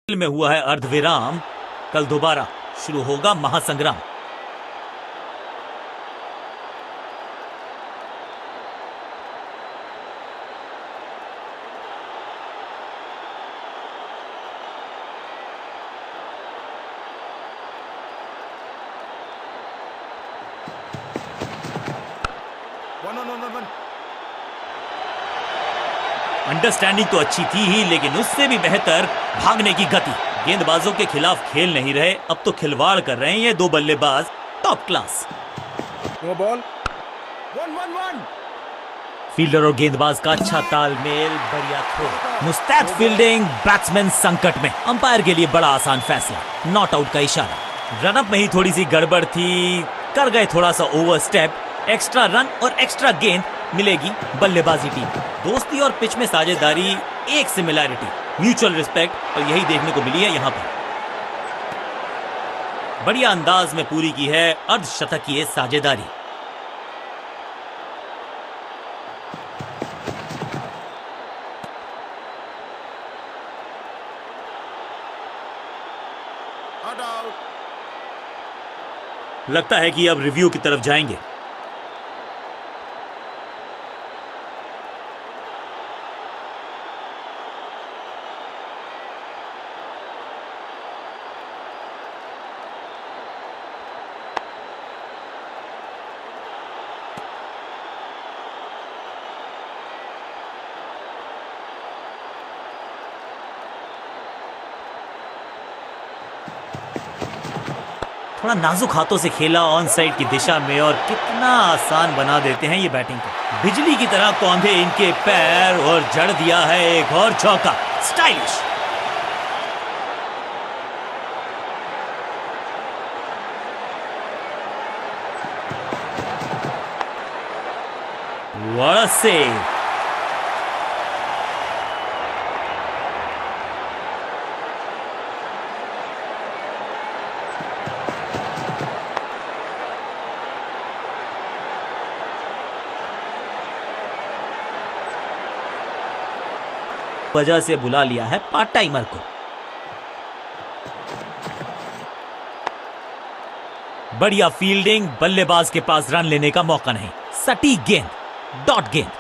में हुआ है अर्धविराम। कल दोबारा शुरू होगा महासंग्राम। अंडरस्टैंडिंग तो अच्छी थी ही, लेकिन उससे भी बेहतर भागने की गति। गेंदबाजों के खिलाफ खेल नहीं रहे, अब तो खिलवाड़ कर रहे हैं ये दो बल्लेबाज। Top class. No ball. 1-1-1। Fielder और गेंदबाज का अच्छा तालमेल, बढ़िया थ्रो, मुस्तैद फील्डिंग, बैट्समैन संकट में। अंपायर के लिए बड़ा आसान फैसला, नॉट आउट का इशारा। रनअप में ही थोड़ी सी गड़बड़ थी, कर गए थोड़ा सा ओवर स्टेप। एक्स्ट्रा रन और एक्स्ट्रा गेंद मिलेगी बल्लेबाजी टीम। दोस्ती और पिच में साझेदारी, एक सिमिलैरिटी, म्यूचुअल रिस्पेक्ट, और यही देखने को मिली है यहां पर। बढ़िया अंदाज में पूरी की है अर्धशतकीय साझेदारी। लगता है कि अब रिव्यू की तरफ जाएंगे। थोड़ा नाजुक हाथों से खेला ऑन साइड की दिशा में, और कितना आसान बना देते हैं ये बैटिंग को। बिजली की तरह कौंधे इनके पैर, और जड़ दिया है एक और चौका। स्टाइलिश। What a save. वजह से बुला लिया है पार्ट टाइमर को। बढ़िया फील्डिंग, बल्लेबाज के पास रन लेने का मौका नहीं। सटीक गेंद, डॉट गेंद।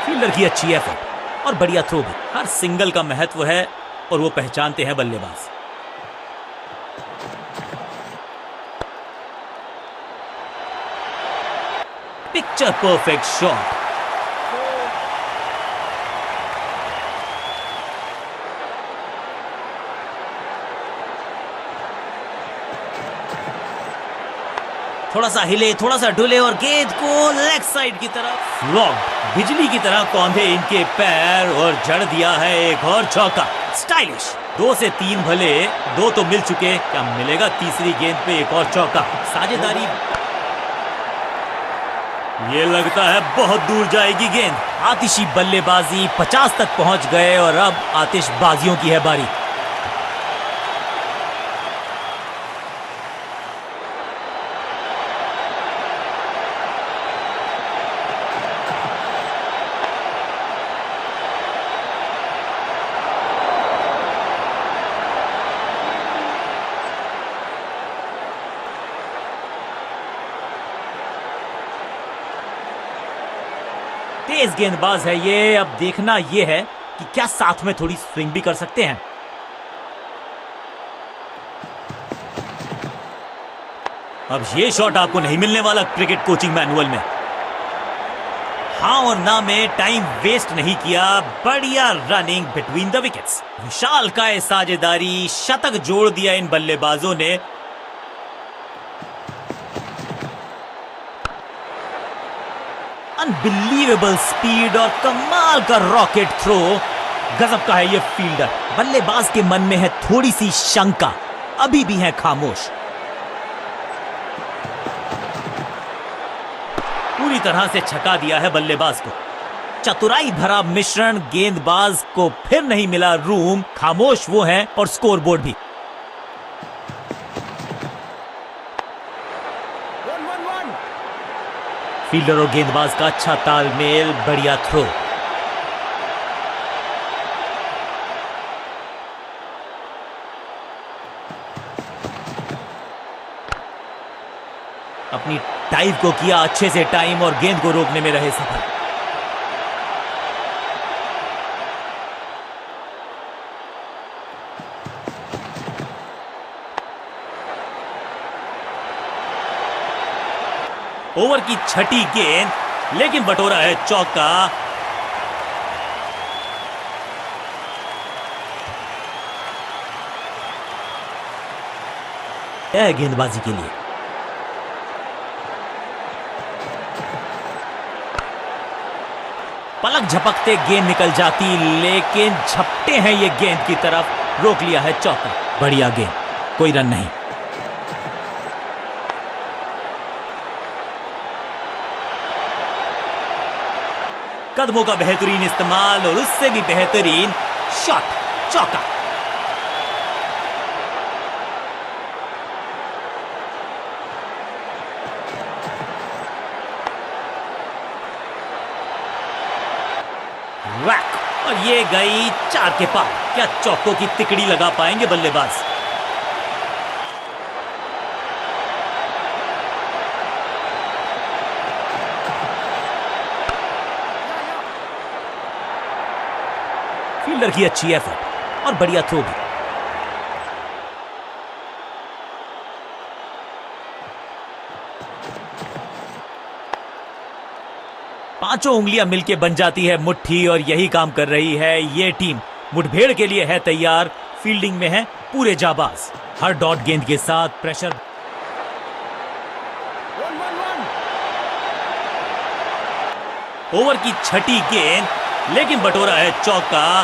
फील्डर की अच्छी एफर्ट और बढ़िया थ्रो भी। हर सिंगल का महत्व है और वो पहचानते हैं बल्लेबाज। Picture perfect shot. थोड़ा सा हिले, थोड़ा सा डुले, और गेंद को लेग साइड की तरफ लॉन्ग। बिजली की तरह कौंधे इनके पैर, और जड़ दिया है एक और चौका। स्टाइलिश। 2 से 3 भले, 2 तो मिल चुके, क्या मिलेगा तीसरी गेंद पे एक और चौका। साझेदारी, ये लगता है बहुत दूर जाएगी गेंद। आतिशी बल्लेबाजी, 50 तक पहुंच गए, और अब आतिशबाजियों की है बारी। तेज गेंदबाज है ये। अब देखना ये है कि क्या साथ में थोड़ी स्विंग भी कर सकते हैं। अब ये शॉट आपको नहीं मिलने वाला क्रिकेट कोचिंग मैनुअल में। हाँ और ना में टाइम वेस्ट नहीं किया। बढ़िया रनिंग बिटवीन द विकेट्स। विशालकाय साझेदारी, शतक जोड़ दिया इन बल्लेबाजों ने। अनबिलीवेबल स्पीड और कमाल का रॉकेट थ्रो। गजब का है ये फील्डर। बल्लेबाज के मन में है थोड़ी सी शंका, अभी भी है खामोश। पूरी तरह से छका दिया है बल्लेबाज को। चतुराई भरा मिश्रण, गेंदबाज को फिर नहीं मिला रूम, खामोश वो हैं और स्कोरबोर्ड भी। 1-1-1. फील्डर और गेंदबाज का अच्छा तालमेल, बढ़िया थ्रो। अपनी टाइप को किया अच्छे से टाइम और गेंद को रोकने में रहे सफल। ओवर की छठी गेंद, लेकिन बटोरा है चौका। यह गेंदबाजी के लिए पलक झपकते गेंद निकल जाती, लेकिन झपटे हैं ये गेंद की तरफ, रोक लिया है चौका। बढ़िया गेंद, कोई रन नहीं। कदमों का बेहतरीन इस्तेमाल और उससे भी बेहतरीन शॉट, चौका। वैक, और ये गई 4 के पार। क्या चौकों की तिकड़ी लगा पाएंगे बल्लेबाज? फील्डर की अच्छी एफर्ट और बढ़िया थ्रो भी। पांचों उंगलियां मिलके बन जाती है मुट्ठी, और यही काम कर रही है ये टीम। मुठभेड़ के लिए है तैयार, फील्डिंग में है पूरे जाबाज। हर डॉट गेंद के साथ प्रेशर। 1-1-1. ओवर की छठी गेंद, लेकिन बटोरा है चौका।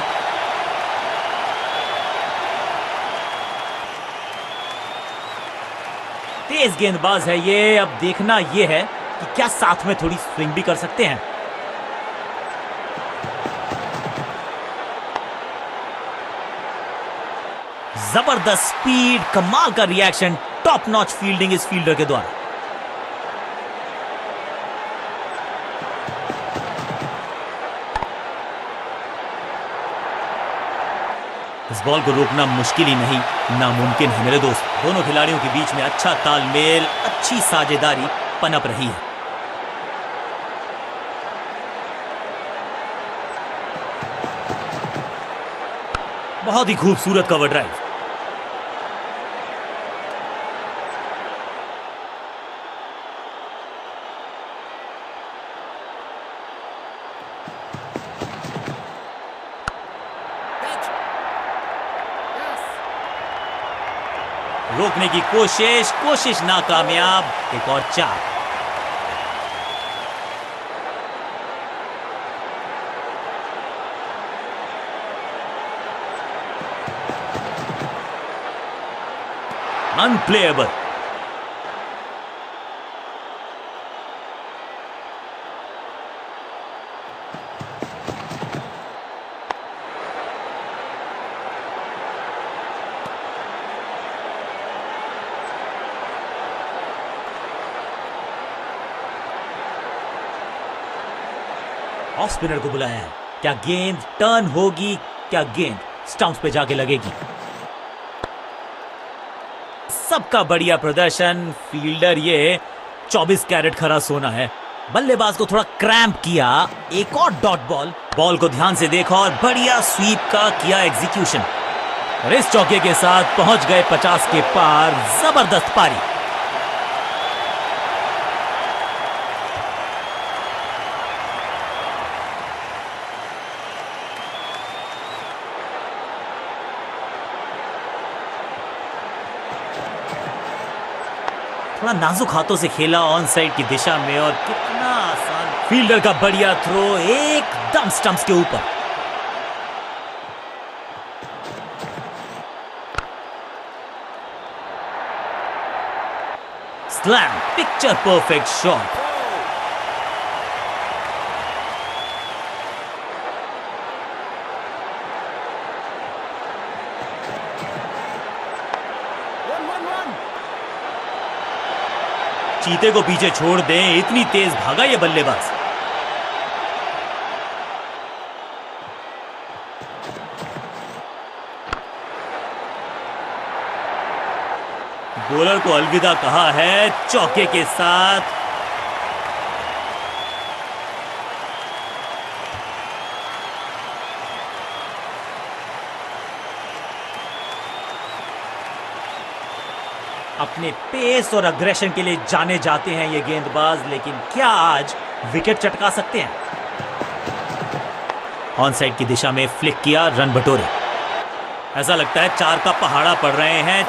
तेज गेंदबाज है ये। अब देखना ये है कि क्या साथ में थोड़ी स्विंग भी कर सकते हैं। जबरदस्त स्पीड, कमाल का रिएक्शन, टॉप नॉच फील्डिंग इस फील्डर के द्वारा। इस बॉल को रोकना मुश्किल ही नहीं, नामुमकिन है मेरे दोस्त। दोनों खिलाड़ियों के बीच में अच्छा तालमेल, अच्छी साझेदारी पनप रही है। बहुत ही खूबसूरत कवर ड्राइव। Catch. Yes. रोकने की कोशिश नाकामयाब। एक और 4। अनप्लेएबल। ऑफ स्पिनर को बुलाया है। क्या गेंद टर्न होगी? क्या गेंद स्टंप्स पे जाके लगेगी? सबका बढ़िया प्रदर्शन। फील्डर ये 24 कैरेट खरा सोना है। बल्लेबाज को थोड़ा क्रैम्प किया। एक और डॉट बॉल। बॉल को ध्यान से देखा और बढ़िया स्वीप का किया एग्जीक्यूशन, और इस चौके के साथ पहुंच गए 50 के पार। जबरदस्त पारी। थोड़ा नाजुक हाथों से खेला ऑन साइड की दिशा में, और कितना आसान। फील्डर का बढ़िया थ्रो एकदम स्टंप्स के ऊपर। Slam, picture perfect shot. चीते को पीछे छोड़ दें, इतनी तेज भागा ये बल्लेबाज। बॉलर को अलविदा कहा है चौके के साथ। अपने पेस और अग्रेशन के लिए जाने जाते हैं ये गेंदबाज, लेकिन क्या आज विकेट चटका सकते हैं? ऑन साइड की दिशा में फ्लिक किया, रन बटोरे। ऐसा लगता है 4 का पहाड़ा पड़ रहे हैं।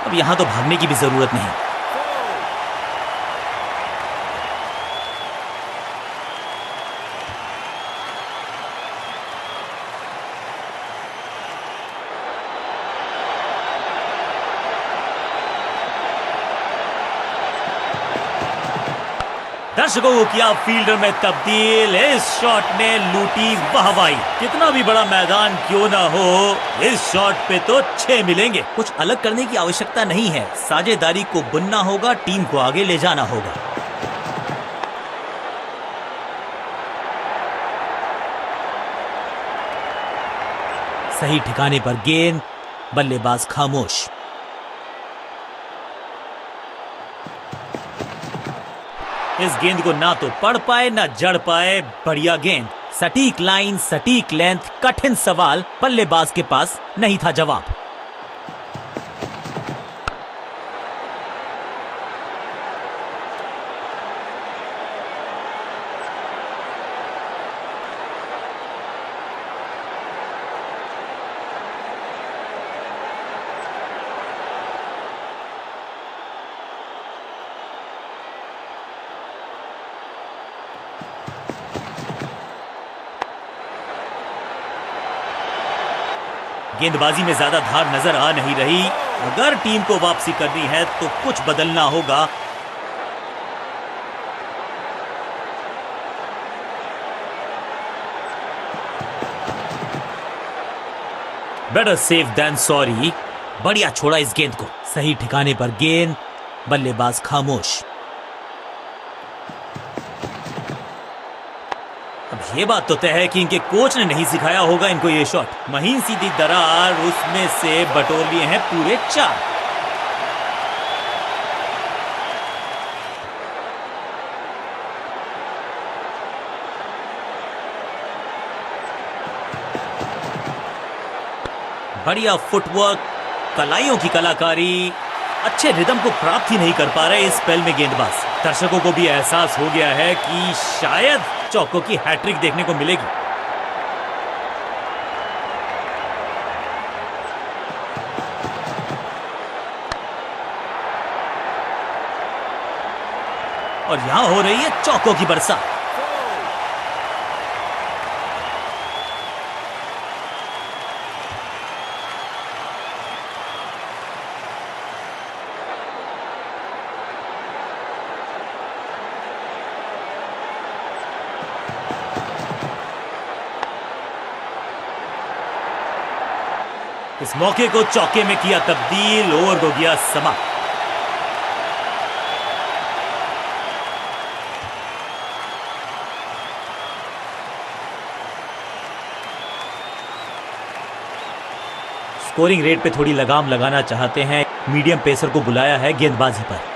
अब यहां तो भागने की भी जरूरत नहीं। दर्शकों को किया फील्डर में तब्दील। इस शॉट ने लूटी वाहवाही। कितना भी बड़ा मैदान क्यों ना हो, इस शॉट पे तो 6 मिलेंगे। कुछ अलग करने की आवश्यकता नहीं है, साझेदारी को बुनना होगा, टीम को आगे ले जाना होगा। सही ठिकाने पर गेंद, बल्लेबाज खामोश। इस गेंद को ना तो पढ़ पाए ना जड़ पाए। बढ़िया गेंद, सटीक लाइन, सटीक लेंथ। कठिन सवाल, बल्लेबाज के पास नहीं था जवाब। गेंदबाजी में ज्यादा धार नजर आ नहीं रही। अगर टीम को वापसी करनी है तो कुछ बदलना होगा। Better safe than sorry. बढ़िया छोड़ा इस गेंद को। सही ठिकाने पर गेंद, बल्लेबाज खामोश। अब ये बात तो तय है कि इनके कोच ने नहीं सिखाया होगा इनको ये शॉट। महीन सीधी दरार, उसमें से बटोर लिए हैं पूरे 4। बढ़िया फुटवर्क, कलाइयों की कलाकारी। अच्छे रिदम को प्राप्त ही नहीं कर पा रहे इस स्पेल में गेंदबाज। दर्शकों को भी एहसास हो गया है कि शायद चौकों की हैट्रिक देखने को मिलेगी। और यहां हो रही है चौकों की बरसात। इस मौके को चौके में किया तब्दील, ओवर हो गया समाप्त। स्कोरिंग रेट पे थोड़ी लगाम लगाना चाहते हैं। मीडियम पेसर को बुलाया है गेंदबाजी पर।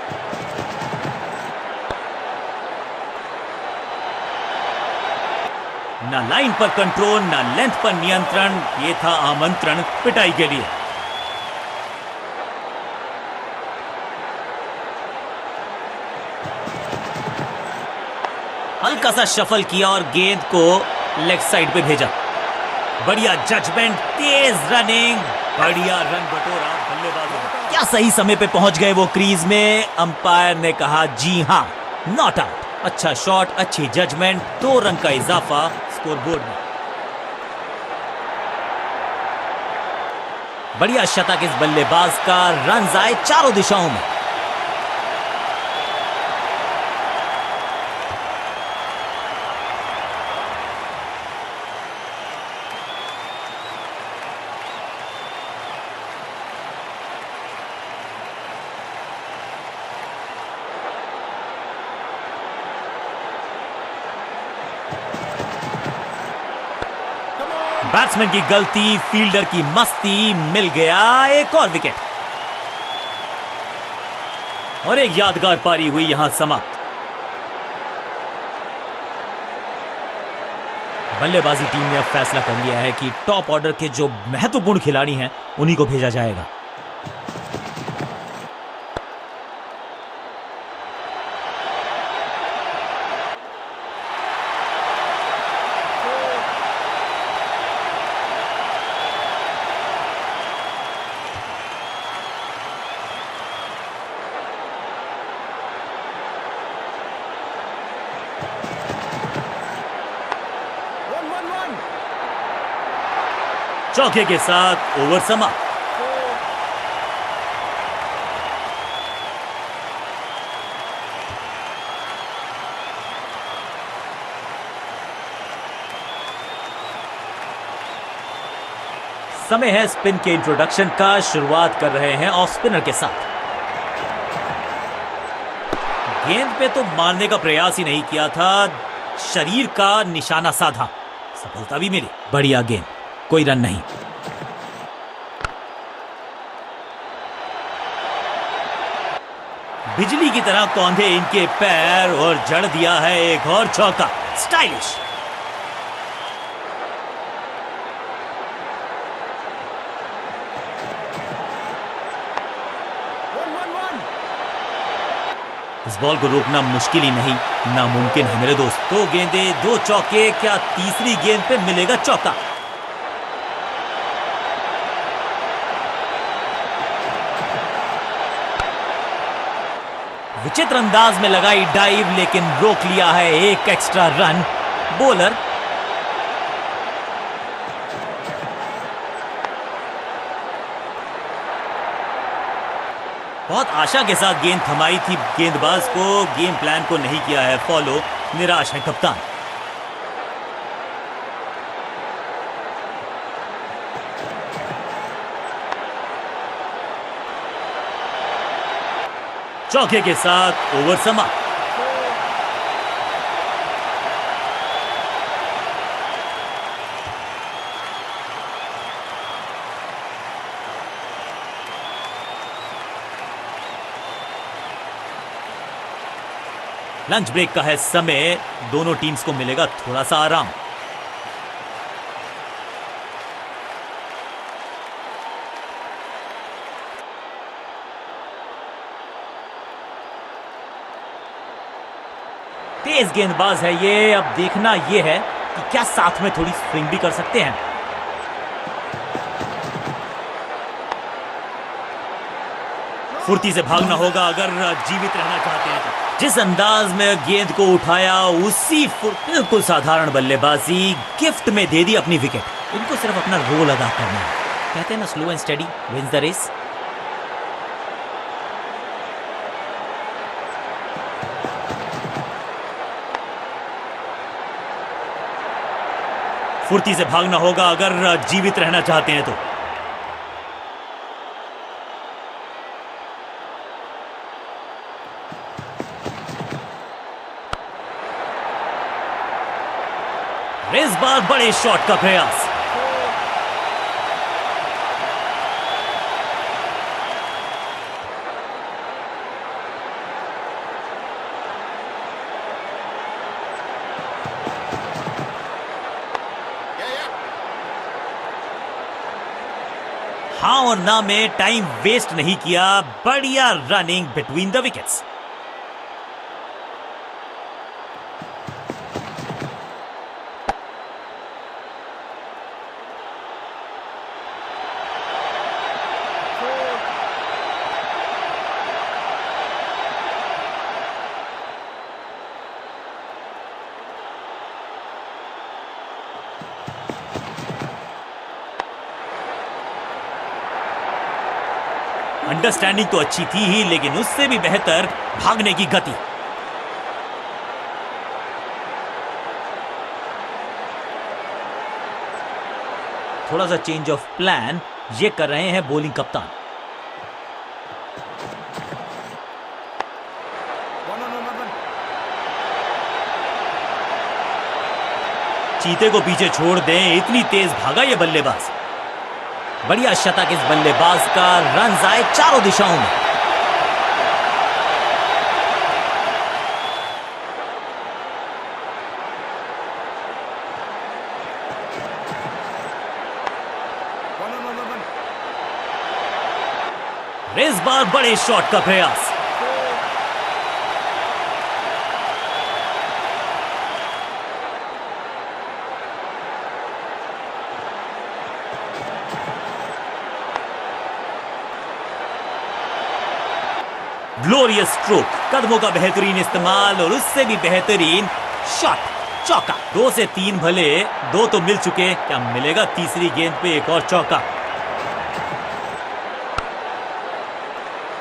ना लाइन पर कंट्रोल, ना लेंथ पर नियंत्रण। ये था आमंत्रण पिटाई के लिए। हल्का सा शफल किया और गेंद को लेग साइड पे भेजा। बढ़िया जजमेंट, तेज रनिंग, बढ़िया रन बटोरा बल्लेबाजों। क्या सही समय पे पहुंच गए वो क्रीज में। अंपायर ने कहा जी हां, नॉट आउट। अच्छा शॉट, अच्छी जजमेंट, 2 रन का इजाफा स्कोरबोर्ड में। बढ़िया शतक इस बल्लेबाज का। रन आए चारों दिशाओं में। बैट्समैन की गलती, फील्डर की मस्ती, मिल गया एक और विकेट और एक यादगार पारी हुई यहां समाप्त। बल्लेबाजी टीम ने अब फैसला कर लिया है कि टॉप ऑर्डर के जो महत्वपूर्ण खिलाड़ी हैं उन्हीं को भेजा जाएगा। चौके के साथ ओवर समाप्त। समय है स्पिन के इंट्रोडक्शन का। शुरुआत कर रहे हैं ऑफ स्पिनर के साथ। गेंद पे तो मारने का प्रयास ही नहीं किया था, शरीर का निशाना साधा, सफलता भी मिली। बढ़िया गेंद, कोई रन नहीं। बिजली की तरह कौंधे इनके पैर और जड़ दिया है एक और चौका। स्टाइलिश। इस बॉल को रोकना मुश्किल ही नहीं, नामुमकिन है मेरे दोस्त। दो गेंदे, दो चौके, क्या तीसरी गेंद पे मिलेगा चौका? विचित्र अंदाज में लगाई डाइव, लेकिन रोक लिया है एक एक्स्ट्रा रन। बॉलर बहुत आशा के साथ गेंद थमाई थी गेंदबाज को, गेम प्लान को नहीं किया है फॉलो। निराश है कप्तान। चौके के साथ ओवर समाप्त। लंच ब्रेक का है समय, दोनों टीम्स को मिलेगा थोड़ा सा आराम। तेज गेंदबाज है ये, अब देखना ये है कि क्या साथ में थोड़ी स्विंग भी कर सकते हैं। फुर्ती से भागना होगा अगर जीवित रहना चाहते हैं तो। जिस अंदाज में गेंद को उठाया उसी बिल्कुल साधारण बल्लेबाजी, गिफ्ट में दे दी अपनी विकेट। इनको सिर्फ अपना रोल अदा करना है। कहते हैं ना, slow and steady wins the race. फुर्ती से भागना होगा अगर जीवित रहना चाहते हैं तो। इस बार बड़े शॉट का प्रयास। हाँ और ना में टाइम वेस्ट नहीं किया। बढ़िया running between the wickets. Understanding तो अच्छी थी ही, लेकिन उससे भी बेहतर भागने की गति। थोड़ा सा चेंज ऑफ प्लान ये कर रहे हैं बॉलिंग कप्तान। चीते को पीछे छोड़ दें, इतनी तेज भागा ये बल्लेबाज। बढ़िया शतक इस बल्लेबाज का, रन आए चारों दिशाओं में। इस बार बड़े शॉट का प्रयास। ग्लोरियस स्ट्रोक, कदमों का बेहतरीन इस्तेमाल और उससे भी बेहतरीन शॉट, चौका। 2 से 3 भले, 2 तो मिल चुके, क्या मिलेगा तीसरी गेंद पे एक और चौका।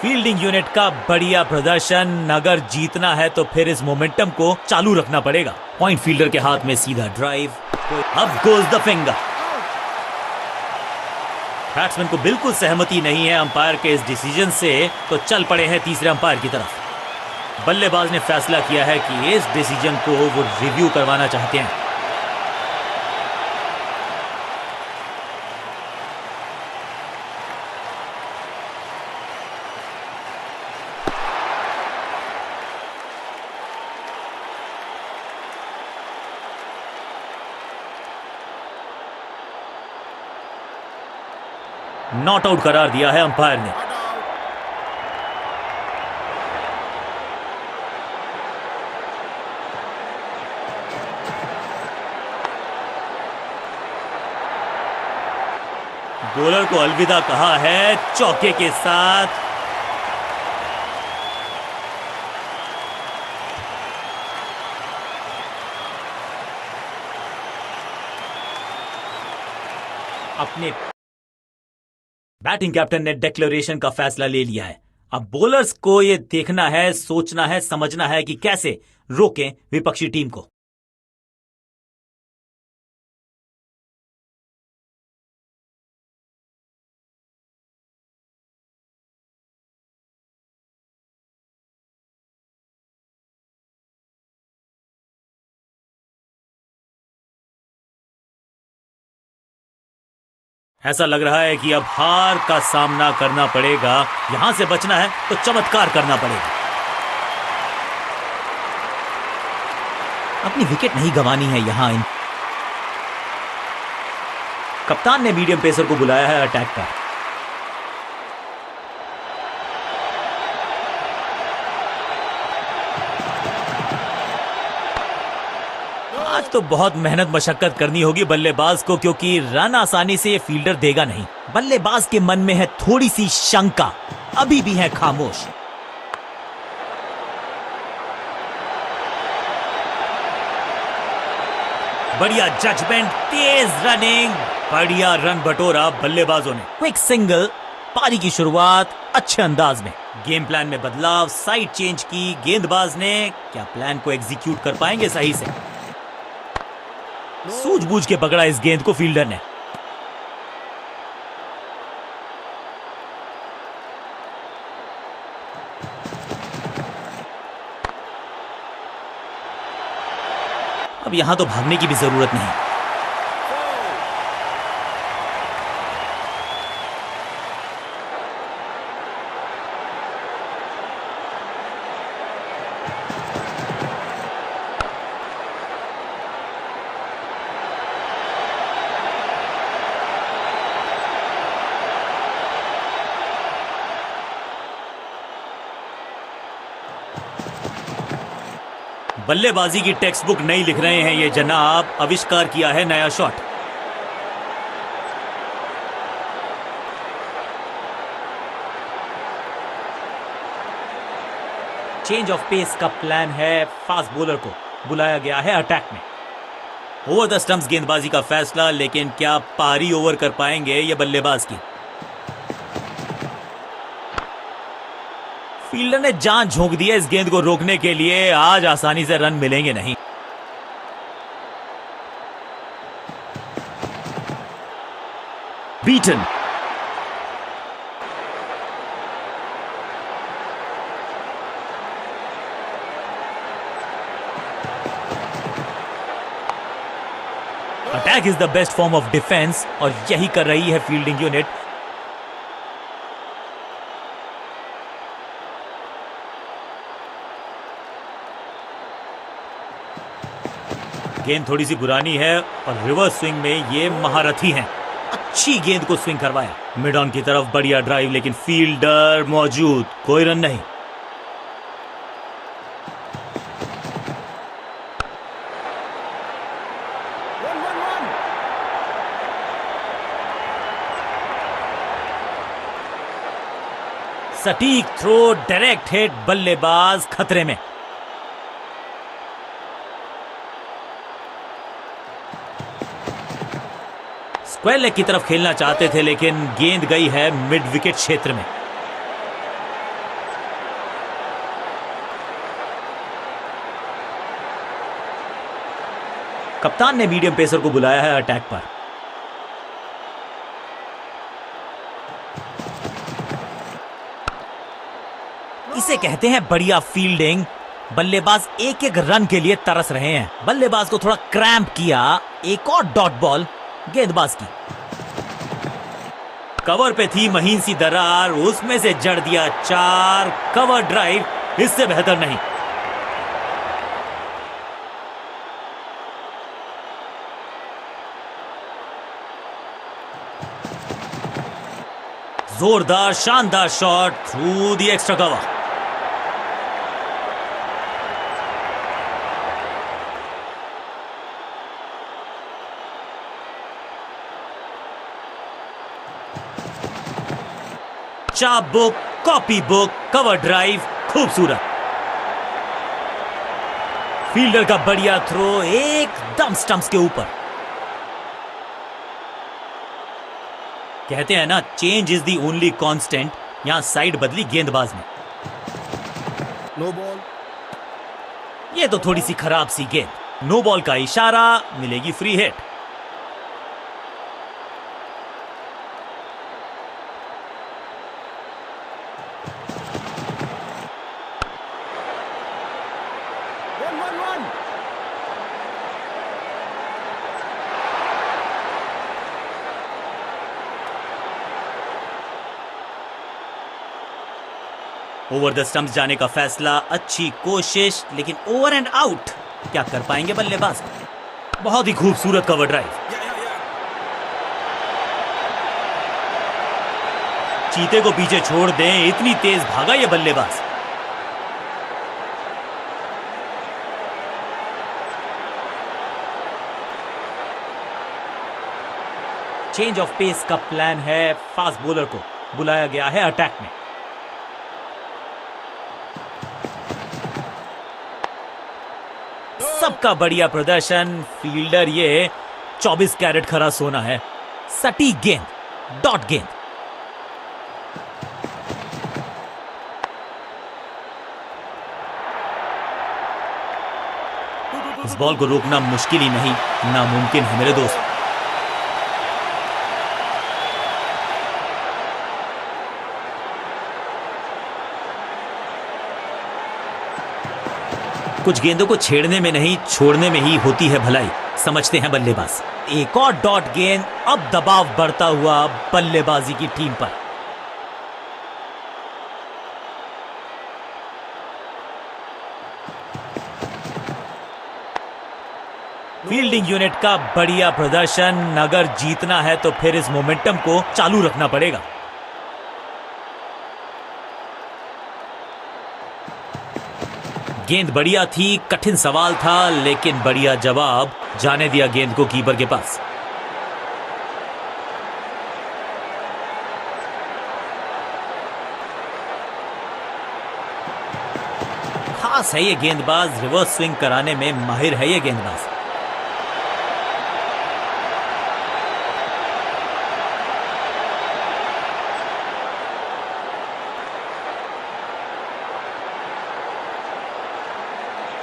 फील्डिंग यूनिट का बढ़िया प्रदर्शन। अगर जीतना है तो फिर इस मोमेंटम को चालू रखना पड़ेगा। पॉइंट फील्डर के हाथ में सीधा ड्राइव, अब गोज द फिंगर। बैट्समैन को बिल्कुल सहमति नहीं है अंपायर के इस डिसीजन से, तो चल पड़े हैं तीसरे अंपायर की तरफ। बल्लेबाज ने फैसला किया है कि इस डिसीजन को वो रिव्यू करवाना चाहते हैं। नॉट आउट करार दिया है अंपायर ने। बॉलर को अलविदा कहा है चौके के साथ। अपने बैटिंग कैप्टन ने डिक्लेरेशन का फैसला ले लिया है। अब बॉलर्स को यह देखना है, सोचना है, समझना है कि कैसे रोकें विपक्षी टीम को। ऐसा लग रहा है कि अब हार का सामना करना पड़ेगा। यहां से बचना है तो चमत्कार करना पड़ेगा। अपनी विकेट नहीं गंवानी है यहां। कप्तान ने मीडियम पेसर को बुलाया है अटैक पर। आज तो बहुत मेहनत मशक्कत करनी होगी बल्लेबाज को, क्योंकि रन आसानी से ये फील्डर देगा नहीं। बल्लेबाज के मन में है थोड़ी सी शंका, अभी भी है खामोश। बढ़िया जजमेंट, तेज रनिंग, बढ़िया रन बटोरा बल्लेबाजों ने। क्विक सिंगल, पारी की शुरुआत अच्छे अंदाज में। गेम प्लान में बदलाव, साइड चेंज की गेंदबाज ने। क्या प्लान को एग्जीक्यूट कर पाएंगे सही से? सूझबूझ के पकड़ा इस गेंद को फील्डर ने। अब यहां तो भागने की भी जरूरत नहीं। बल्लेबाजी की टेक्स्ट बुक नहीं लिख रहे हैं ये जनाब, आविष्कार किया है नया शॉट। चेंज ऑफ पेस का प्लान है। फास्ट बॉलर को बुलाया गया है अटैक में। ओवर द स्टंप्स गेंदबाजी का फैसला, लेकिन क्या पारी ओवर कर पाएंगे ये बल्लेबाज की? फील्डर ने जान झोंक दी है इस गेंद को रोकने के लिए। आज आसानी से रन मिलेंगे नहीं। Beaten, attack is the best form of defence और यही कर रही है फील्डिंग यूनिट। गेंद थोड़ी सी पुरानी है और रिवर्स स्विंग में ये महारथी हैं। अच्छी गेंद को स्विंग करवाया मिड ऑन की तरफ, बढ़िया ड्राइव, लेकिन फील्डर मौजूद, कोई रन नहीं। सटीक थ्रो, डायरेक्ट हिट, बल्लेबाज खतरे में। स्क्वायर लेग की तरफ खेलना चाहते थे लेकिन गेंद गई है मिड विकेट क्षेत्र में। कप्तान ने मीडियम पेसर को बुलाया है अटैक पर। इसे कहते हैं बढ़िया फील्डिंग। बल्लेबाज एक एक रन के लिए तरस रहे हैं। बल्लेबाज को थोड़ा क्रैम्प किया, एक और डॉट बॉल गेंदबाज की। कवर पे थी महीन सी दरार, उसमें से जड़ दिया 4। कवर ड्राइव इससे बेहतर नहीं। जोरदार शानदार shot through the extra cover. चाप book, copy book, cover drive, खूबसूरत। फील्डर का बढ़िया थ्रो एकदम स्टंप्स के ऊपर। कहते हैं ना, change is the only constant. यहां साइड बदली गेंदबाज ने। No ball. यह तो थोड़ी सी खराब सी गेंद। नो बॉल का इशारा, मिलेगी free hit. Over the stumps जाने का फैसला, अच्छी कोशिश, लेकिन ओवर एंड आउट। क्या कर पाएंगे बल्लेबाज? बहुत ही खूबसूरत कवर ड्राइव। चीते को पीछे छोड़ दें, इतनी तेज भागा ये बल्लेबाज। चेंज ऑफ पेस का प्लान है। फास्ट बॉलर को बुलाया गया है अटैक में। सबका बढ़िया प्रदर्शन। फील्डर ये 24 कैरेट खरा सोना है। सटीक गेंद, डॉट गेंद। इस बॉल को रोकना मुश्किल ही नहीं, नामुमकिन है मेरे दोस्त। कुछ गेंदों को छेड़ने में नहीं, छोड़ने में ही होती है भलाई, समझते हैं बल्लेबाज। एक और डॉट गेंद। अब दबाव बढ़ता हुआ बल्लेबाजी की टीम पर। फील्डिंग यूनिट का बढ़िया प्रदर्शन। अगर जीतना है तो फिर इस मोमेंटम को चालू रखना पड़ेगा। गेंद बढ़िया थी, कठिन सवाल था, लेकिन बढ़िया जवाब। जाने दिया गेंद को कीपर के पास। खास है ये गेंदबाज, रिवर्स स्विंग कराने में माहिर है ये गेंदबाज।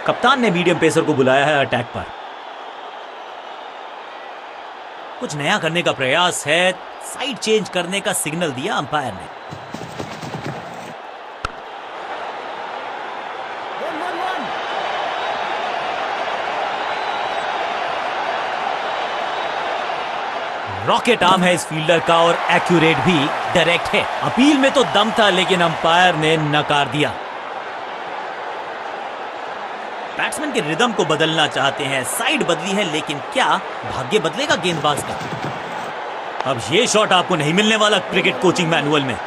कप्तान ने मीडियम पेसर को बुलाया है अटैक पर। कुछ नया करने का प्रयास है। साइड चेंज करने का सिग्नल दिया अंपायर ने। रॉकेट आर्म है इस फील्डर का और एक्यूरेट भी, डायरेक्ट है। अपील में तो दम था लेकिन अंपायर ने नकार दिया। बैट्समैन के रिदम को बदलना चाहते हैं, साइड बदली है लेकिन क्या भाग्य बदलेगा गेंदबाज का? अब ये शॉट आपको नहीं मिलने वाला क्रिकेट कोचिंग मैनुअल में।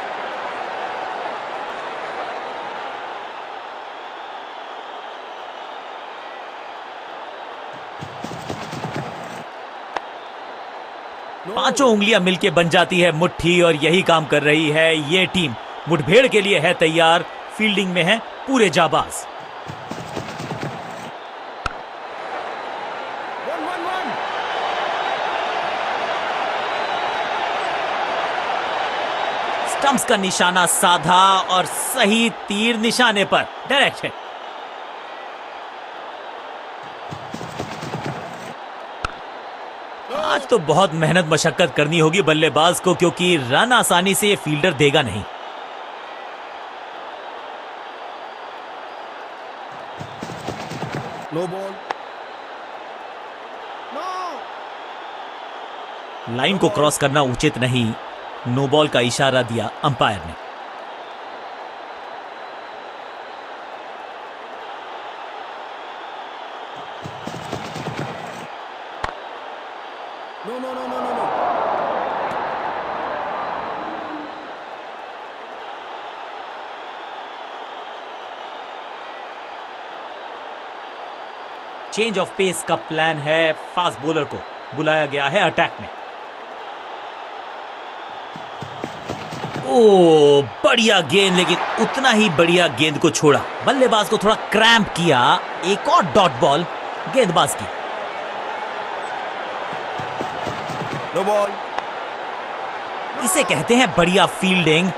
पांचों उंगलियां मिलके बन जाती है मुट्ठी और यही काम कर रही है ये टीम। मुठभेड़ के लिए है तैयार, फील्डिंग में है पूरे जाबाज। 1-1-1. स्टंप्स का निशाना साधा और सही तीर निशाने पर, डायरेक्ट है। आज तो बहुत मेहनत मशक्कत करनी होगी बल्लेबाज को, क्योंकि रन आसानी से ये फील्डर देगा नहीं। No ball. No. लाइन को क्रॉस करना उचित नहीं, नो बॉल का इशारा दिया अंपायर ने। No, no, no, no, no, no. Change of pace का प्लान है, फास्ट बॉलर को बुलाया गया है अटैक में। ओ बढ़िया गेंद, लेकिन उतना ही बढ़िया गेंद को छोड़ा। बल्लेबाज को थोड़ा क्रैम्प किया। एक और डॉट बॉल गेंदबाज की। No ball. इसे कहते हैं बढ़िया फील्डिंग।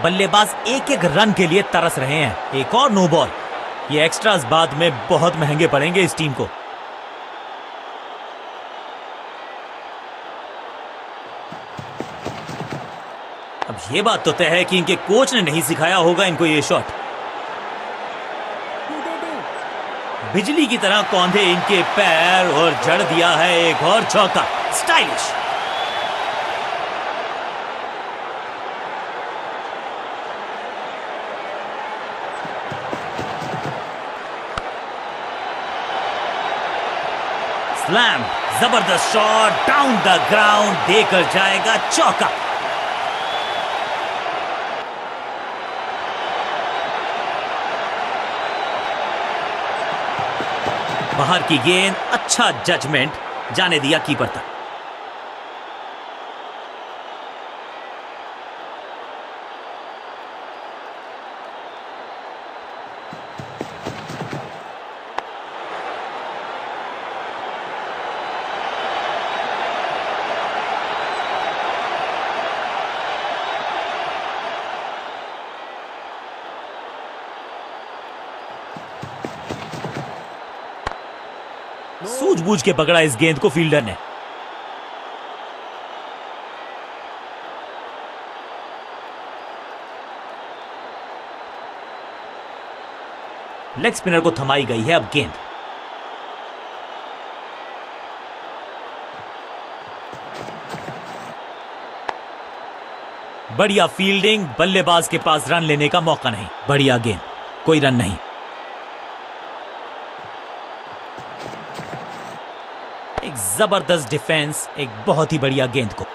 बल्लेबाज एक एक रन के लिए तरस रहे हैं। एक और नो बॉल। ये एक्स्ट्रास बाद में बहुत महंगे पड़ेंगे इस टीम को। अब ये बात तो तय है कि इनके कोच ने नहीं सिखाया होगा इनको ये शॉट। 2-2-2. बिजली की तरह कौंधे इनके पैर और जड़ दिया है एक और चौका। स्टाइलिश। स्लैम, जबरदस्त शॉट, डाउन द ग्राउंड, देकर जाएगा चौका। बाहर की गेंद, अच्छा जजमेंट, जाने दिया कीपर तक। सूझबूझ के पकड़ा इस गेंद को फील्डर ने। लेग स्पिनर को थमाई गई है अब गेंद। बढ़िया फील्डिंग, बल्लेबाज के पास रन लेने का मौका नहीं। बढ़िया गेंद, कोई रन नहीं। एक जबरदस्त डिफेंस, एक बहुत ही बढ़िया गेंद को।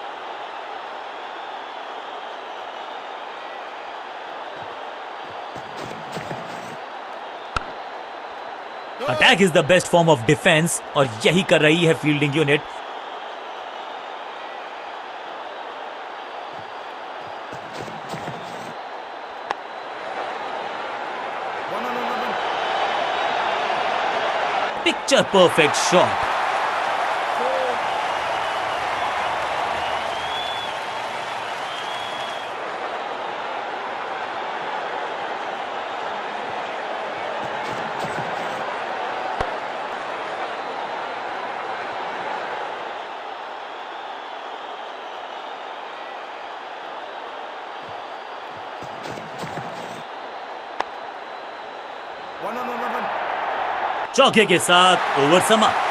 Attack is the best form of defence और यही कर रही है fielding unit. Picture perfect shot. चौके के साथ ओवर समाप्त।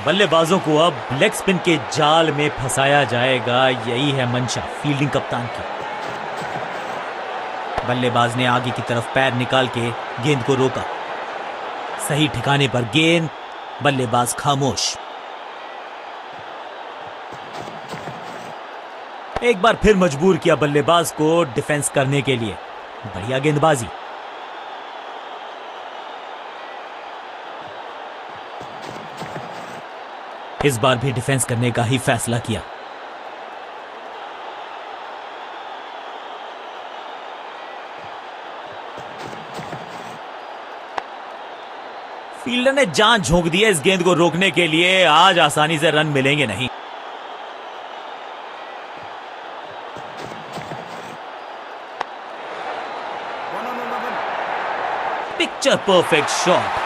बल्लेबाजों को अब लेग स्पिन के जाल में फंसाया जाएगा, यही है मंशा फील्डिंग कप्तान की। बल्लेबाज ने आगे की तरफ पैर निकाल के गेंद को रोका। सही ठिकाने पर गेंद, बल्लेबाज खामोश। एक बार फिर मजबूर किया बल्लेबाज को डिफेंस करने के लिए। बढ़िया गेंदबाजी। इस बार भी डिफेंस करने का ही फैसला किया। फील्डर ने जान झोंक दी है इस गेंद को रोकने के लिए। आज आसानी से रन मिलेंगे नहीं। Picture perfect shot.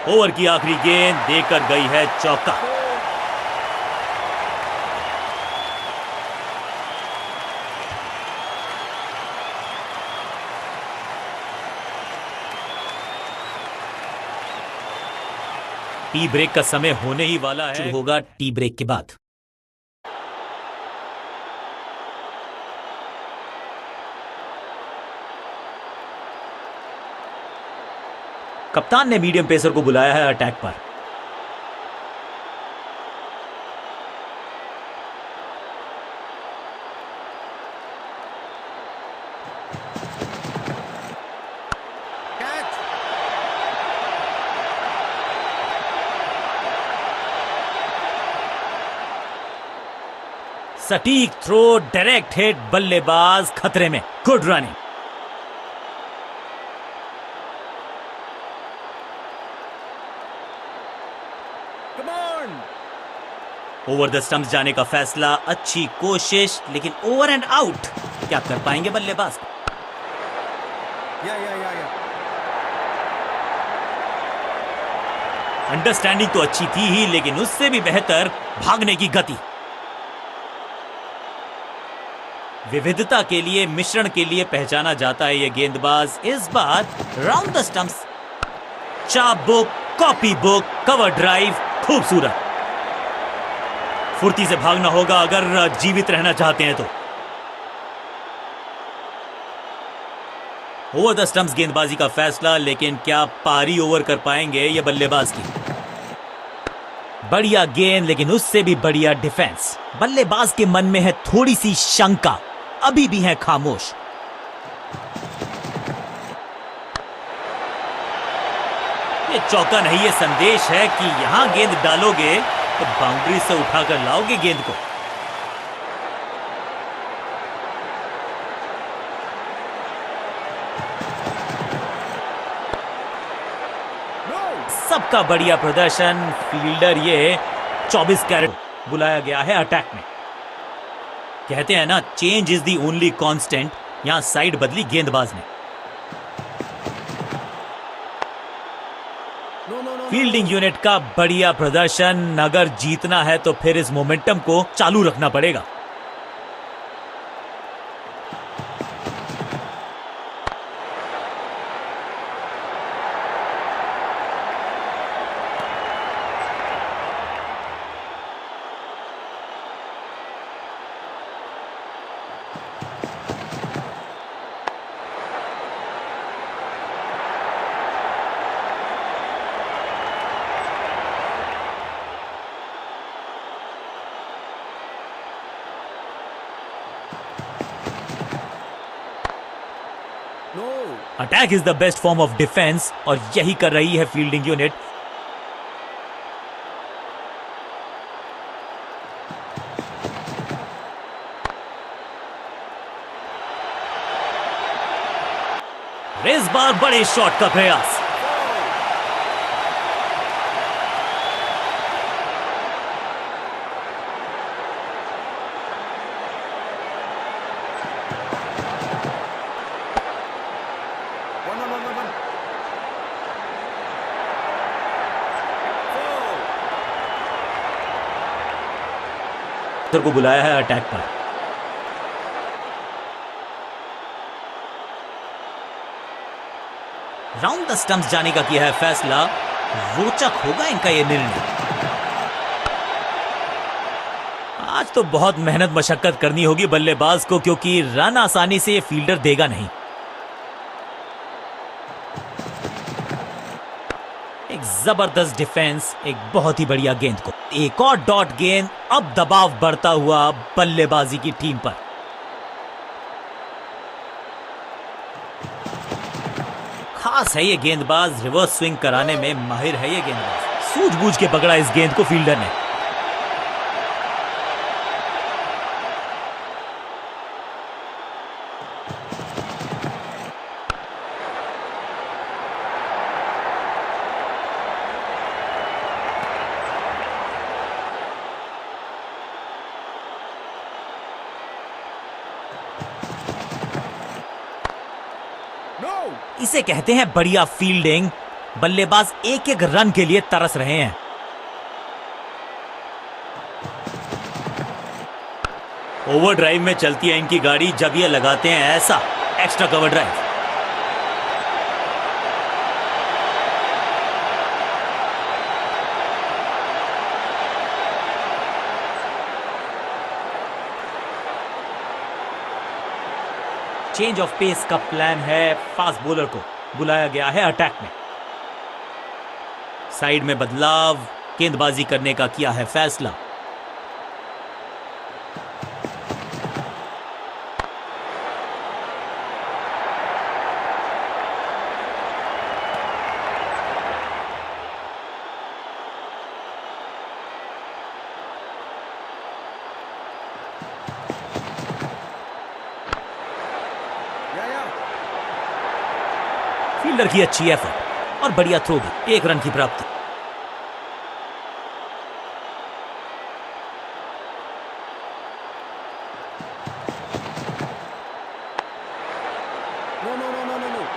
ओवर की आखिरी गेंद देकर गई है चौका। टी ब्रेक का समय होने ही वाला है। शुरू होगा टी ब्रेक के बाद। कप्तान ने मीडियम पेसर को बुलाया है अटैक पर। सटीक थ्रो, डायरेक्ट हिट, बल्लेबाज खतरे में। Good running. Over the stumps जाने का फैसला, अच्छी कोशिश, लेकिन ओवर एंड आउट। क्या कर पाएंगे बल्लेबाज? अंडरस्टैंडिंग तो अच्छी थी ही, लेकिन उससे भी बेहतर भागने की गति। विविधता के लिए, मिश्रण के लिए पहचाना जाता है ये गेंदबाज। इस बार राउंड द स्टंप्स, चाप book, copy book, cover drive, खूबसूरत। फुर्ती से भागना होगा अगर जीवित रहना चाहते हैं तो। ओवर द स्टंप्स गेंदबाजी का फैसला, लेकिन क्या पारी ओवर कर पाएंगे ये बल्लेबाज की? बढ़िया गेंद, लेकिन उससे भी बढ़िया डिफेंस। बल्लेबाज के मन में है थोड़ी सी शंका, अभी भी है खामोश। ये चौका नहीं, ये संदेश है कि यहां गेंद डालोगे तो बाउंड्री से उठाकर लाओगे गेंद को। सबका बढ़िया प्रदर्शन। फील्डर ये 24 कैरेट बुलाया गया है अटैक में। कहते हैं ना, change is the only constant. यहां साइड बदली गेंदबाज ने। फील्डिंग यूनिट का बढ़िया प्रदर्शन। अगर जीतना है तो फिर इस मोमेंटम को चालू रखना पड़ेगा। Attack is the best form of defence, और यही कर रही है फील्डिंग यूनिट। इस बार बड़े शॉट का प्रयास। को बुलाया है अटैक पर। राउंड द स्टंप्स जाने का किया है फैसला। रोचक होगा इनका यह निर्णय। आज तो बहुत मेहनत मशक्कत करनी होगी बल्लेबाज को, क्योंकि रन आसानी से ये फील्डर देगा नहीं। एक जबरदस्त डिफेंस, एक बहुत ही बढ़िया गेंद को। एक और डॉट गेंद। अब दबाव बढ़ता हुआ बल्लेबाजी की टीम पर। खास है ये गेंदबाज, रिवर्स स्विंग कराने में माहिर है ये गेंदबाज। सूझबूझ के पकड़ा इस गेंद को फील्डर ने। No. इसे कहते हैं बढ़िया फील्डिंग। बल्लेबाज एक एक रन के लिए तरस रहे हैं। ओवर ड्राइव में चलती है इनकी गाड़ी जब ये लगाते हैं ऐसा extra cover drive. Change of pace का प्लान है। फास्ट बॉलर को बुलाया गया है अटैक में। साइड में बदलाव, गेंदबाजी करने का किया है फैसला। फील्डर की अच्छी एफर्ट और बढ़िया थ्रो भी। एक रन की प्राप्ति। No, no, no, no, no, no.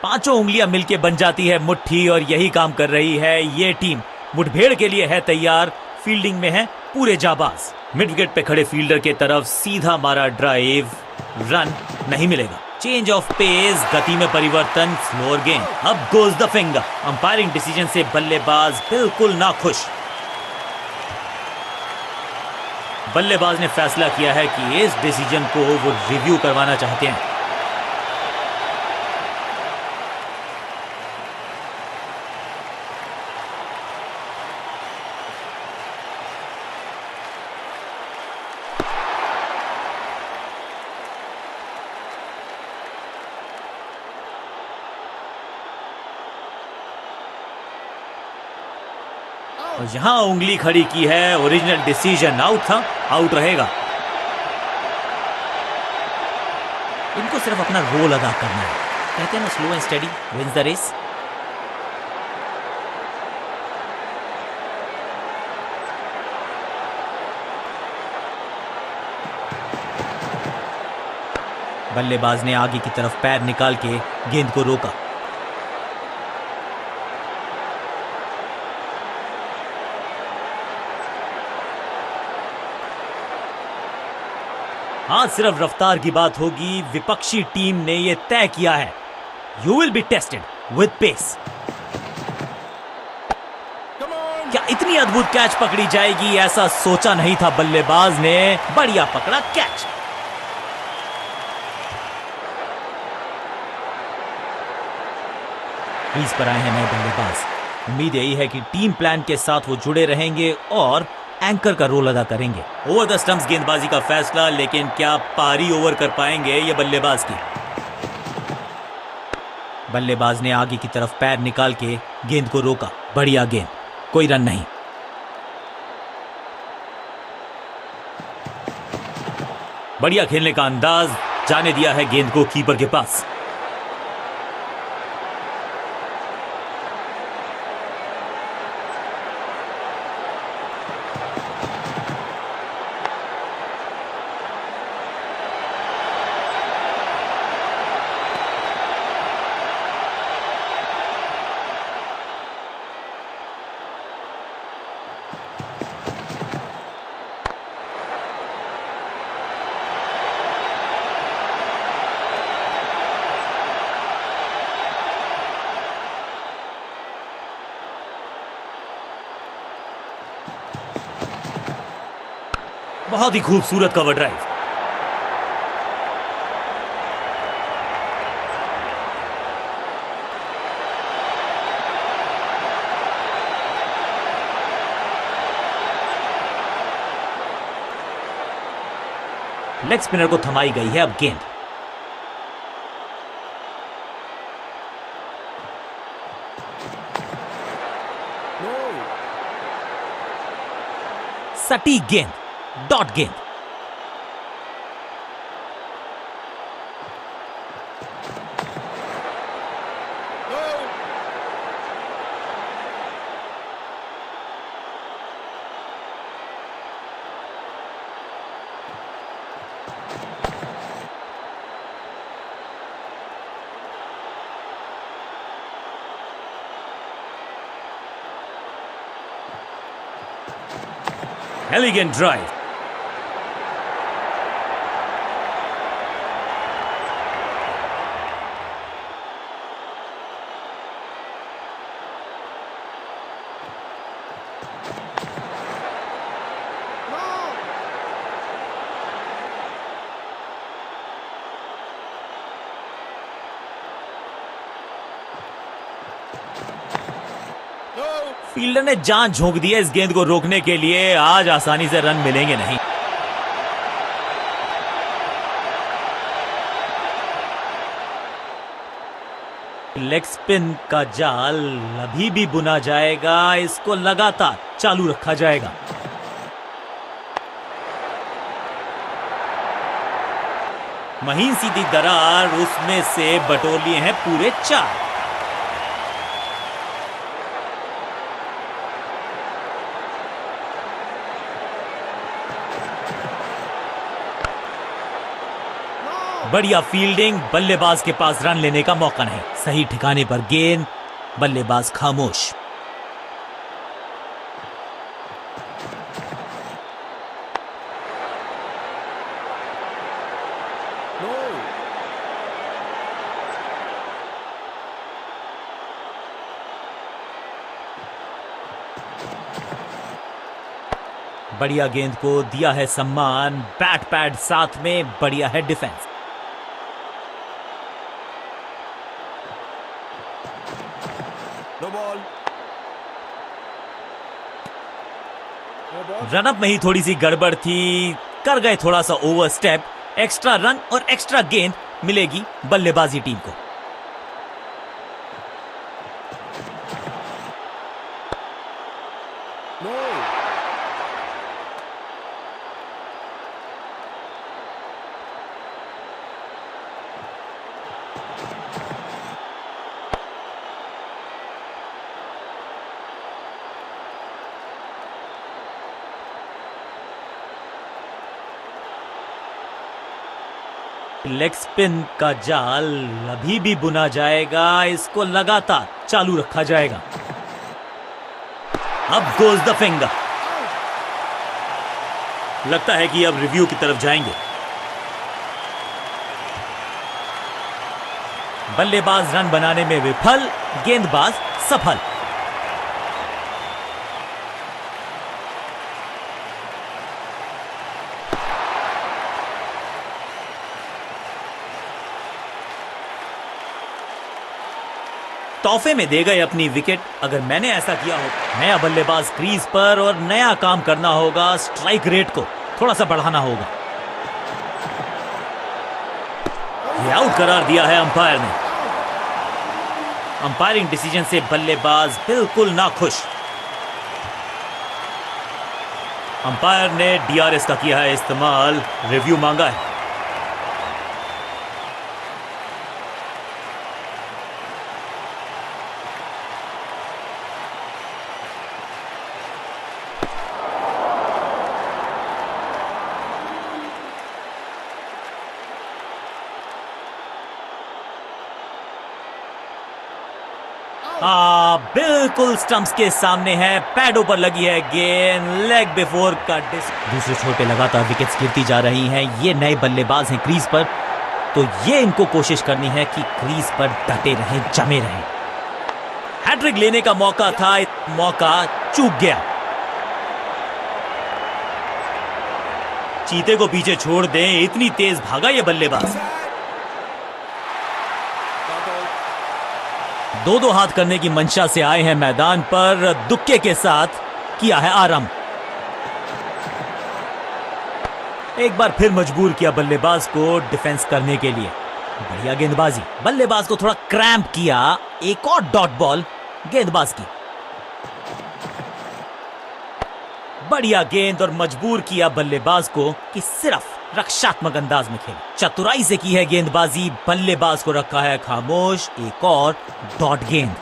पांचों उंगलियां मिलके बन जाती है मुट्ठी, और यही काम कर रही है ये टीम। मुठभेड़ के लिए है तैयार। फील्डिंग में है पूरे जाबाज। मिड विकेट पे खड़े फील्डर के तरफ सीधा मारा ड्राइव। रन नहीं मिलेगा। चेंज ऑफ पेस, गति में परिवर्तन, फ्लोर गेंद। अब goes the finger. Umpiring decision से बल्लेबाज बिल्कुल ना खुश। बल्लेबाज ने फैसला किया है कि इस डिसीजन को वो रिव्यू करवाना चाहते हैं। और यहां उंगली खड़ी की है। ओरिजिनल डिसीजन आउट था, आउट रहेगा। इनको सिर्फ अपना रोल अदा करना है। कहते हैं ना, slow and steady wins the race. बल्लेबाज ने आगे की तरफ पैर निकाल के गेंद को रोका। आज सिर्फ रफ्तार की बात होगी। विपक्षी टीम ने यह तय किया है, you will be tested with pace. क्या इतनी अद्भुत कैच पकड़ी जाएगी, ऐसा सोचा नहीं था बल्लेबाज ने। बढ़िया पकड़ा कैच। क्रीज पर आए हैं नए बल्लेबाज। उम्मीद यही है कि टीम प्लान के साथ वो जुड़े रहेंगे और एंकर का रोल अदा करेंगे। ओवर द स्टंप्स गेंदबाजी का फैसला, लेकिन क्या पारी ओवर कर पाएंगे ये बल्लेबाज की। बल्लेबाज ने आगे की तरफ पैर निकाल के गेंद को रोका। बढ़िया गेंद, कोई रन नहीं। बढ़िया खेलने का अंदाज, जाने दिया है गेंद को कीपर के पास। बहुत ही खूबसूरत कवर ड्राइव। लेग स्पिनर को थमाई गई है अब गेंद। No. सटीक गेंद, डॉट गेंद। No. Elegant drive. No. No. Fielder ने जान झोंक दी है इस गेंद को रोकने के लिए। आज आसानी से रन मिलेंगे नहीं। लेग स्पिन का जाल अभी भी बुना जाएगा, इसको लगातार चालू रखा जाएगा। महीन सीधी दरार, उसमें से बटोर लिए हैं पूरे 4। बढ़िया फील्डिंग, बल्लेबाज के पास रन लेने का मौका नहीं। सही ठिकाने पर गेंद, बल्लेबाज खामोश। No. बढ़िया गेंद को दिया है सम्मान। बैट पैड साथ में, बढ़िया है defence. No ball. No ball. Run up में ही थोड़ी सी गड़बड़ थी, कर गए थोड़ा सा ओवर स्टेप। एक्स्ट्रा रन और एक्स्ट्रा गेंद मिलेगी बल्लेबाजी टीम को। No. लेग स्पिन का जाल अभी भी बुना जाएगा, इसको लगातार चालू रखा जाएगा। अब गोज द फिंगर। लगता है कि अब रिव्यू की तरफ जाएंगे। बल्लेबाज रन बनाने में विफल, गेंदबाज सफल। तोहफे में दे गए अपनी विकेट। अगर मैंने ऐसा किया हो, नया बल्लेबाज क्रीज पर और नया काम करना होगा। स्ट्राइक रेट को थोड़ा सा बढ़ाना होगा। ये आउट करार दिया है अंपायर ने। अंपायरिंग डिसीजन से बल्लेबाज बिल्कुल नाखुश। अंपायर ने डीआरएस का किया है इस्तेमाल, रिव्यू मांगा है। बिल्कुल स्टंप्स के सामने है, पैडों पर लगी है गेंद, लेग बिफोर का डिस्क। दूसरे छोर पे लगातार विकेट्स गिरती जा रही हैं। ये नए बल्लेबाज हैं क्रीज पर, तो ये इनको कोशिश करनी है कि क्रीज पर डटे रहें, जमे रहें। हैट्रिक लेने का मौका था, मौका चूक गया। चीते को पीछे छोड़ दें, इतनी तेज भागा ये बल्लेबाज। दो हाथ करने की मंशा से आए हैं मैदान पर, दुक्के के साथ किया है आरंभ। एक बार फिर मजबूर किया बल्लेबाज को डिफेंस करने के लिए। बढ़िया गेंदबाजी, बल्लेबाज को थोड़ा क्रैम्प किया। एक और डॉट बॉल गेंदबाज की। बढ़िया गेंद और मजबूर किया बल्लेबाज को कि सिर्फ रक्षात्मक अंदाज में खेले। चतुराई से की है गेंदबाजी, बल्लेबाज को रखा है खामोश। एक और डॉट गेंद।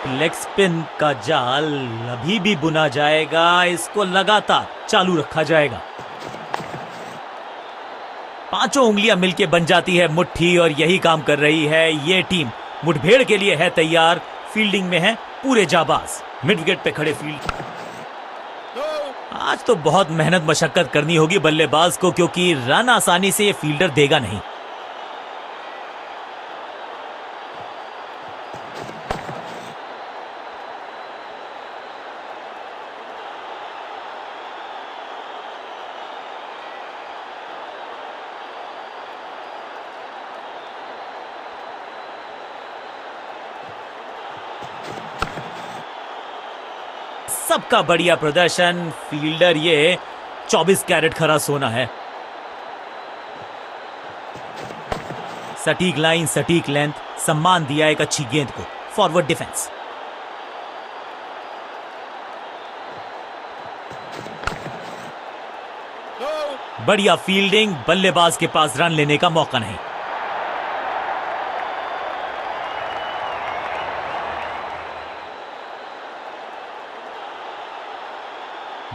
लेग स्पिन का जाल अभी भी बुना जाएगा, इसको लगातार चालू रखा जाएगा। पांचों उंगलियां मिलके बन जाती है मुट्ठी और यही काम कर रही है ये टीम। मुठभेड़ के लिए है तैयार, फील्डिंग में है पूरे जाबाज। मिड विकेट पे खड़े फील्ड। आज तो बहुत मेहनत मशक्कत करनी होगी बल्लेबाज को, क्योंकि रन आसानी से ये फील्डर देगा नहीं। सबका बढ़िया प्रदर्शन। फील्डर ये 24 कैरेट खरा सोना है। सटीक लाइन, सटीक लेंथ, सम्मान दिया एक अच्छी गेंद को। Forward defence. बढ़िया फील्डिंग, बल्लेबाज के पास रन लेने का मौका नहीं।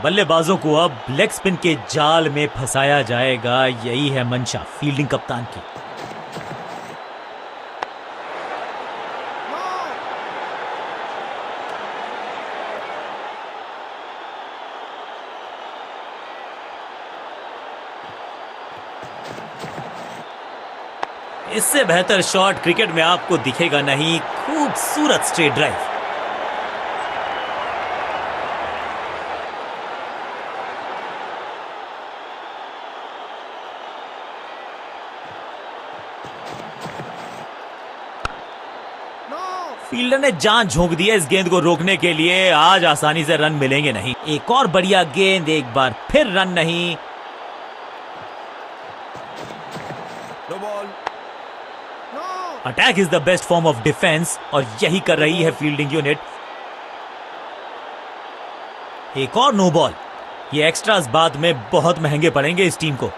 बल्लेबाजों को अब लेग स्पिन के जाल में फंसाया जाएगा, यही है मंशा फील्डिंग कप्तान की। इससे बेहतर शॉट क्रिकेट में आपको दिखेगा नहीं। खूबसूरत स्ट्रेट ड्राइव। फील्डर ने जान झोंक दी है इस गेंद को रोकने के लिए। आज आसानी से रन मिलेंगे नहीं। एक और बढ़िया गेंद, एक बार फिर रन नहीं। No ball. Attack is the best form of defence और यही कर रही है फील्डिंग यूनिट। एक और नो बॉल। ये एक्स्ट्रास बाद में बहुत महंगे पड़ेंगे इस टीम को।